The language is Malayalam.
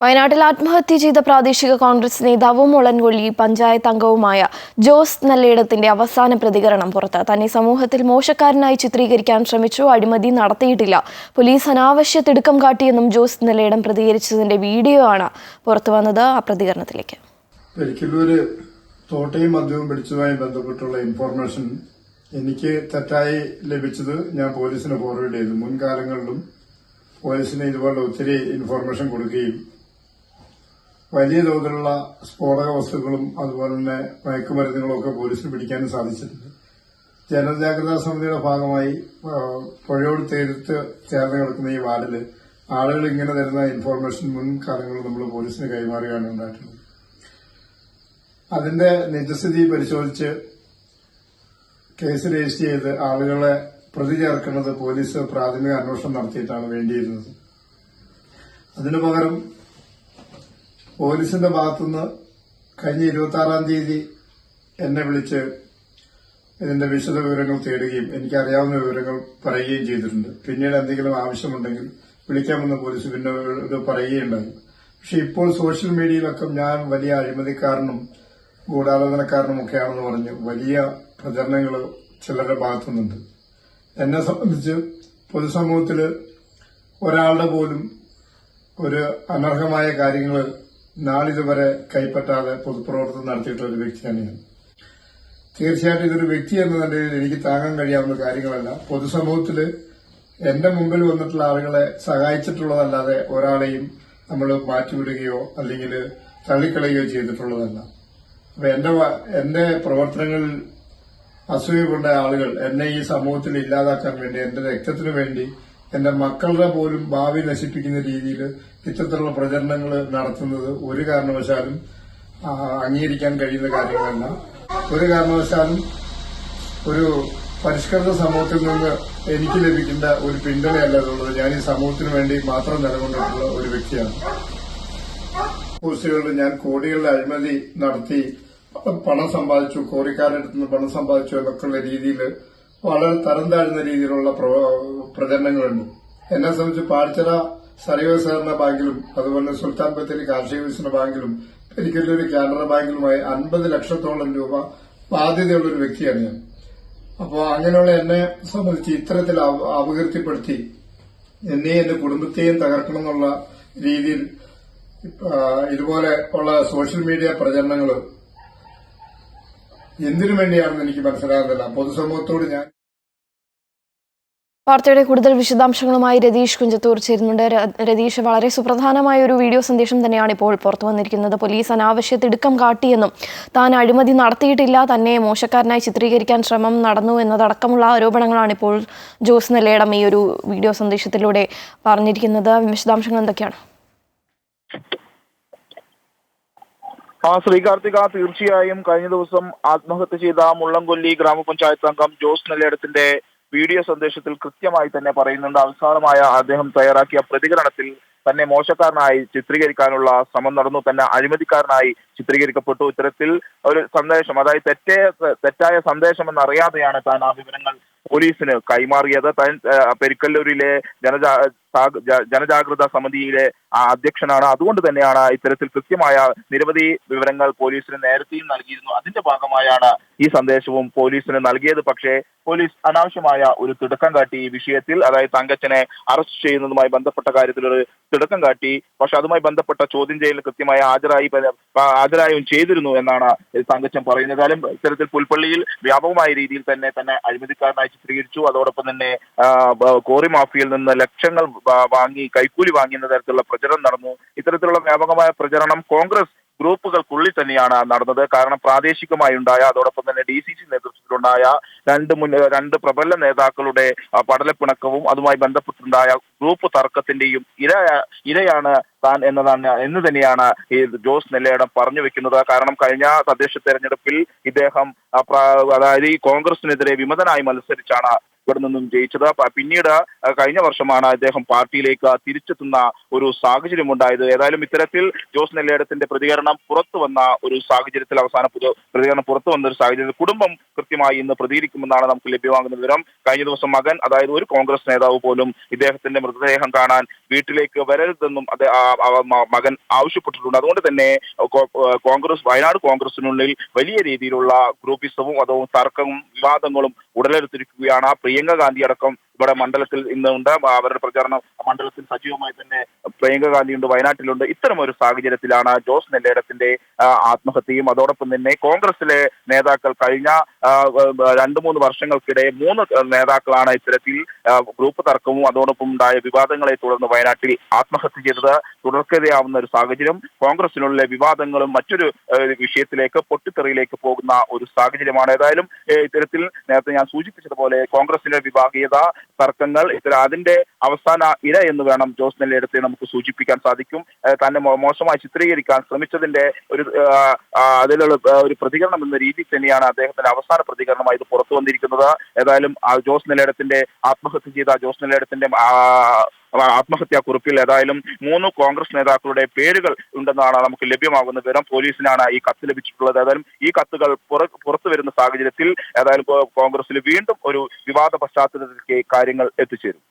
വയനാട്ടിൽ ആത്മഹത്യ ചെയ്ത പ്രാദേശിക കോൺഗ്രസ് നേതാവും മുളൻകൊല്ലി പഞ്ചായത്ത് അംഗവുമായ ജോസ് നല്ലേടത്തിന്റെ അവസാന പ്രതികരണം പുറത്ത്. തന്നെ സമൂഹത്തിൽ മോശക്കാരനായി ചിത്രീകരിക്കാൻ ശ്രമിച്ചു, അഴിമതി നടത്തിയിട്ടില്ല, പോലീസ് അനാവശ്യ തിടുക്കം കാട്ടിയെന്നും ജോസ് നല്ലേടം പ്രതികരിച്ചതിന്റെ വീഡിയോ ആണ് പുറത്തുവന്നത്. ആ പ്രതികരണത്തിലേക്ക്. തോട്ടയും മദ്യവും പിടിച്ചതുമായി ബന്ധപ്പെട്ടുള്ള ഇൻഫോർമേഷൻ എനിക്ക് തെറ്റായി ലഭിച്ചത് ഞാൻ പോലീസിന് ഫോർവേഡ് ചെയ്തു. മുൻകാലങ്ങളിലും പോലീസിന് ഇതുപോലെ ഒത്തിരി ഇൻഫോർമേഷൻ കൊടുക്കുകയും വലിയ തോതിലുള്ള സ്ഫോടക വസ്തുക്കളും അതുപോലെ തന്നെ മയക്കുമരുന്നുകളും ഒക്കെ പോലീസിന് പിടിക്കാനും സാധിച്ചിട്ടുണ്ട്. ജനജാഗ്രതാ സമിതിയുടെ ഭാഗമായി പുഴയോട് തീരത്ത് ചേർന്ന് കിടക്കുന്ന ഈ വാർഡില് ആളുകൾ ഇങ്ങനെ തരുന്ന ഇൻഫോർമേഷൻ മുൻകാലങ്ങളിൽ നമ്മൾ പോലീസിന് കൈമാറുകയാണ് ഉണ്ടായിട്ടുള്ളത്. അതിന്റെ നിജസ്ഥിതി പരിശോധിച്ച് കേസ് രജിസ്റ്റർ ചെയ്ത് ആളുകളെ പ്രതി ചേർക്കുന്നത് പോലീസ് പ്രാഥമിക അന്വേഷണം നടത്തിയിട്ടാണ് വേണ്ടിയിരുന്നത്. അതിനു പകരം പോലീസിന്റെ ഭാഗത്തുനിന്ന് കഴിഞ്ഞ 26-ാം തീയതി എന്നെ വിളിച്ച് ഇതിന്റെ വിശദ വിവരങ്ങൾ തേടുകയും എനിക്കറിയാവുന്ന വിവരങ്ങൾ പറയുകയും ചെയ്തിട്ടുണ്ട്. പിന്നീട് എന്തെങ്കിലും ആവശ്യമുണ്ടെങ്കിൽ വിളിക്കാമെന്ന് പോലീസ് പിന്നെ ഇത് പറയുകയുണ്ടായി. പക്ഷെ ഇപ്പോൾ സോഷ്യൽ മീഡിയയിലൊക്കെ ഞാൻ വലിയ അഴിമതിക്കാരനും ഗൂഢാലോചനക്കാരനുമൊക്കെയാണെന്ന് പറഞ്ഞ് വലിയ പ്രചരണങ്ങൾ ചിലരുടെ ഭാഗത്തുനിന്നുണ്ട്. എന്നെ സംബന്ധിച്ച് പൊതുസമൂഹത്തില് ഒരാളുടെ പോലും ഒരു അനർഹമായ കാര്യങ്ങൾ നാളിതുവരെ കൈപ്പറ്റാതെ പൊതുപ്രവർത്തനം നടത്തിയിട്ടുള്ള ഒരു വ്യക്തിയാണ് ഞാൻ. തീർച്ചയായിട്ടും ഇതൊരു വ്യക്തി എന്ന നിലയിൽ എനിക്ക് താങ്ങാൻ കഴിയാവുന്ന കാര്യങ്ങളല്ല. പൊതുസമൂഹത്തില് എന്റെ മുമ്പിൽ വന്നിട്ടുള്ള ആളുകളെ സഹായിച്ചിട്ടുള്ളതല്ലാതെ ഒരാളെയും നമ്മൾ മാറ്റിവിടുകയോ അല്ലെങ്കിൽ തള്ളിക്കളയുകയോ ചെയ്തിട്ടുള്ളതല്ല. അപ്പൊ എന്റെ പ്രവർത്തനങ്ങളിൽ അസൂയ കൊണ്ട ആളുകൾ എന്നെ ഈ സമൂഹത്തിൽ ഇല്ലാതാക്കാൻ വേണ്ടി, എന്റെ രക്തത്തിനു വേണ്ടി, എന്റെ മക്കളുടെ പോലും ഭാവി നശിപ്പിക്കുന്ന രീതിയിൽ ഇത്തരത്തിലുള്ള പ്രചരണങ്ങൾ നടത്തുന്നത് ഒരു കാരണവശാലും അംഗീകരിക്കാൻ കഴിയുന്ന കാര്യങ്ങളല്ല. ഒരു കാരണവശാലും ഒരു പരിഷ്കൃത സമൂഹത്തിൽ നിന്ന് എനിക്ക് ലഭിക്കേണ്ട ഒരു പിന്തുണയല്ല എന്നുള്ളത്. ഞാൻ ഈ സമൂഹത്തിന് വേണ്ടി മാത്രം നിലകൊണ്ടിട്ടുള്ള ഒരു വ്യക്തിയാണ്. പോസ്റ്റുകളിൽ ഞാൻ കോടികളുടെ അഴിമതി നടത്തി പണം സമ്പാദിച്ചു, കോറിക്കാരുടെ അടുത്ത് നിന്ന് പണം സമ്പാദിച്ചു എന്നൊക്കെയുള്ള രീതിയിൽ വളരെ തരം താഴ്ന്ന രീതിയിലുള്ള പ്രചരണങ്ങളുണ്ട്. എന്നെ സംബന്ധിച്ച് പാടിച്ചിറ സർവീസ് സഹകരണ ബാങ്കിലും അതുപോലെ സുൽത്താൻ ബത്തേരി കാർഷിക വികസന ബാങ്കിലും പെരിക്കല്ലൂർ കാനറ ബാങ്കിലുമായി 50 ലക്ഷത്തോളം രൂപ ബാധ്യതയുള്ളൊരു വ്യക്തിയാണ് ഞാൻ. അപ്പോൾ അങ്ങനെയുള്ള എന്നെ സംബന്ധിച്ച് ഇത്തരത്തിൽ അപകീർത്തിപ്പെടുത്തി എന്നെയും എന്റെ കുടുംബത്തെയും തകർക്കണം എന്നുള്ള രീതിയിൽ ഇതുപോലെ ഉള്ള സോഷ്യൽ മീഡിയ പ്രചരണങ്ങൾ എന്തിനു വേണ്ടിയാണെന്ന് എനിക്ക് മനസ്സിലാകുന്നില്ല. പൊതുസമൂഹത്തോട് ഞാൻ വാർത്തയുടെ കൂടുതൽ വിശദാംശങ്ങളുമായി രതീഷ് കുഞ്ചത്തൂർ ചേരുന്നുണ്ട്. രതീഷ്, വളരെ സുപ്രധാനമായ ഒരു വീഡിയോ സന്ദേശം തന്നെയാണ് ഇപ്പോൾ പുറത്തു വന്നിരിക്കുന്നത്. പോലീസ് അനാവശ്യ തിടുക്കം കാട്ടിയെന്നും താൻ അഴിമതി നടത്തിയിട്ടില്ല, തന്നെ മോശക്കാരനായി ചിത്രീകരിക്കാൻ ശ്രമം നടന്നു എന്നതടക്കമുള്ള ആരോപണങ്ങളാണ് ഇപ്പോൾ ജോസ് നല്ലേടം ഈ ഒരു വീഡിയോ സന്ദേശത്തിലൂടെ പറഞ്ഞിരിക്കുന്നത്. വിശദാംശങ്ങൾ എന്തൊക്കെയാണ്? ശ്രീകാർത്തിക, തീർച്ചയായും കഴിഞ്ഞ ദിവസം ആത്മഹത്യ ചെയ്ത മുള്ളംകൊല്ലി ഗ്രാമപഞ്ചായത്ത് അംഗം ജോസ് നല്ലേടത്തിന്റെ വീഡിയോ സന്ദേശത്തിൽ കൃത്യമായി തന്നെ പറയുന്നുണ്ട്. അവസാനമായ അദ്ദേഹം തയ്യാറാക്കിയ പ്രതികരണത്തിൽ തന്നെ മോശക്കാരനായി ചിത്രീകരിക്കാനുള്ള ശ്രമം നടന്നു, തന്നെ അഴിമതിക്കാരനായി ചിത്രീകരിക്കപ്പെട്ടു. ഇത്തരത്തിൽ ഒരു സന്ദേശം, അതായത് തെറ്റായ സന്ദേശം എന്നറിയാതെയാണ് താൻ ആ വിവരങ്ങൾ പോലീസിന് കൈമാറിയത്. താൻ പെരിക്കല്ലൂരിലെ ജനജാഗ്രതാ സമിതിയിലെ അധ്യക്ഷനാണ്. അതുകൊണ്ട് തന്നെയാണ് ഇത്തരത്തിൽ കൃത്യമായ നിരവധി വിവരങ്ങൾ പോലീസിന് നേരത്തെയും നൽകിയിരുന്നു. അതിന്റെ ഭാഗമായാണ് ഈ സന്ദേശവും പോലീസിന് നൽകിയത്. പക്ഷേ പോലീസ് അനാവശ്യമായ ഒരു തിടുക്കം കാട്ടി ഈ വിഷയത്തിൽ, അതായത് തങ്കച്ചനെ അറസ്റ്റ് ചെയ്യുന്നതുമായി ബന്ധപ്പെട്ട കാര്യത്തിൽ ഒരു തിടുക്കം കാട്ടി. പക്ഷെ അതുമായി ബന്ധപ്പെട്ട ചോദ്യം ചെയ്യൽ കൃത്യമായി ഹാജരായും ചെയ്തിരുന്നു എന്നാണ് തങ്കച്ചൻ പറയുന്നത്. കാലം ഇത്തരത്തിൽ പുൽപ്പള്ളിയിൽ വ്യാപകമായ രീതിയിൽ തന്നെ അഴിമതിക്കാരനായി ചിത്രീകരിച്ചു. അതോടൊപ്പം തന്നെ കോറി മാഫിയയിൽ നിന്ന് ലക്ഷങ്ങൾ വാങ്ങി, കൈക്കൂലി വാങ്ങിയെന്ന തരത്തിലുള്ള പ്രചരണം നടന്നു. ഇത്തരത്തിലുള്ള വ്യാപകമായ പ്രചരണം കോൺഗ്രസ് ഗ്രൂപ്പുകൾക്കുള്ളിൽ തന്നെയാണ് നടന്നത്. കാരണം പ്രാദേശികമായി ഉണ്ടായ, അതോടൊപ്പം തന്നെ DCC നേതൃത്വത്തിലുണ്ടായ രണ്ട് പ്രബല നേതാക്കളുടെ പടലപ്പിണക്കവും അതുമായി ബന്ധപ്പെട്ടുണ്ടായ ഗ്രൂപ്പ് തർക്കത്തിന്റെയും ഇരയാണ് താൻ എന്ന് തന്നെയാണ് ഈ ജോസ് നല്ലേടം പറഞ്ഞു വെക്കുന്നത്. കാരണം കഴിഞ്ഞ തദ്ദേശ തെരഞ്ഞെടുപ്പിൽ ഇദ്ദേഹം അതായത് ഈ കോൺഗ്രസിനെതിരെ വിമതനായി മത്സരിച്ചാണ് ഇവിടെ നിന്നും ജയിച്ചത്. പിന്നീട് കഴിഞ്ഞ വർഷമാണ് അദ്ദേഹം പാർട്ടിയിലേക്ക് തിരിച്ചെത്തുന്ന ഒരു സാഹചര്യം ഉണ്ടായത്. ഏതായാലും ഇത്തരത്തിൽ ജോസ് നെല്ലിടത്തിന്റെ പ്രതികരണം പുറത്തു വന്ന ഒരു സാഹചര്യത്തിൽ പ്രതികരണം പുറത്തു വന്ന ഒരു സാഹചര്യത്തിൽ കുടുംബം കൃത്യമായി ഇന്ന് പ്രതികരിക്കുമെന്നാണ് നമുക്ക് ലഭ്യമാകുന്ന വിവരം. കഴിഞ്ഞ ദിവസം മകൻ, അതായത് ഒരു കോൺഗ്രസ് നേതാവ് പോലും ഇദ്ദേഹത്തിന്റെ മൃതദേഹം കാണാൻ വീട്ടിലേക്ക് വരരുതെന്നും മകൻ ആവശ്യപ്പെട്ടിട്ടുണ്ട്. അതുകൊണ്ട് തന്നെ വയനാട് കോൺഗ്രസിനുള്ളിൽ വലിയ രീതിയിലുള്ള ഗ്രൂപ്പിസവും അതവും തർക്കവും വിവാദങ്ങളും ഉടലെടുത്തിരിക്കുകയാണ്. പ്രിയങ്ക ഗാന്ധി അടക്കം ഇവിടെ മണ്ഡലത്തിൽ ഇന്നുണ്ട്. അവരുടെ പ്രചാരണ മണ്ഡലത്തിൽ സജീവമായി തന്നെ പ്രിയങ്ക ഗാന്ധിയുണ്ട്, വയനാട്ടിലുണ്ട്. ഇത്തരം ഒരു സാഹചര്യത്തിലാണ് ജോസ് നെല്ലിടത്തിന്റെ ആത്മഹത്യയും. അതോടൊപ്പം തന്നെ കോൺഗ്രസിലെ നേതാക്കൾ കഴിഞ്ഞ 2-3 വർഷങ്ങൾക്കിടെ 3 നേതാക്കളാണ് ഇത്തരത്തിൽ ഗ്രൂപ്പ് തർക്കവും അതോടൊപ്പം ഉണ്ടായ വിവാദങ്ങളെ തുടർന്ന് വയനാട്ടിൽ ആത്മഹത്യ ചെയ്തത്. തുടർക്കഥയാവുന്ന ഒരു സാഹചര്യം, കോൺഗ്രസിനുള്ള വിവാദങ്ങളും മറ്റൊരു വിഷയത്തിലേക്ക് പൊട്ടിത്തെറിയിലേക്ക് പോകുന്ന ഒരു സാഹചര്യമാണ്. ഏതായാലും ഇത്തരത്തിൽ നേരത്തെ ഞാൻ സൂചിപ്പിച്ചതുപോലെ കോൺഗ്രസിന്റെ വിഭാഗീയത, തർക്കങ്ങൾ, അതിന്റെ അവസാന ഇര എന്ന് വേണം ജോസ് നെല്ലിടത്തെ നമുക്ക് സൂചിപ്പിക്കാൻ സാധിക്കും. തന്നെ മോശമായി ചിത്രീകരിക്കാൻ ശ്രമിച്ചതിന്റെ അതിലുള്ള ഒരു പ്രതികരണം എന്ന രീതിയിൽ തന്നെയാണ് അദ്ദേഹത്തിന്റെ അവസാന പ്രതികരണമായി ഇത് പുറത്തു വന്നിരിക്കുന്നത്. ഏതായാലും ജോസ് നെല്ലിടത്തിന്റെ ആത്മഹത്യ ചെയ്ത ജോസ് നെല്ലിടത്തിന്റെ ആത്മഹത്യാ കുറിപ്പിൽ ഏതായാലും 3 കോൺഗ്രസ് നേതാക്കളുടെ പേരുകൾ ഉണ്ടെന്നാണ് നമുക്ക് ലഭ്യമാകുന്ന വിവരം. പോലീസിനാണ് ഈ കത്ത് ലഭിച്ചിട്ടുള്ളത്. ഏതായാലും ഈ കത്തുകൾ പുറത്തു വരുന്ന സാഹചര്യത്തിൽ ഏതായാലും കോൺഗ്രസിൽ വീണ്ടും ഒരു വിവാദ പശ്ചാത്തലത്തിലേക്ക് കാര്യങ്ങൾ എത്തിച്ചേരും.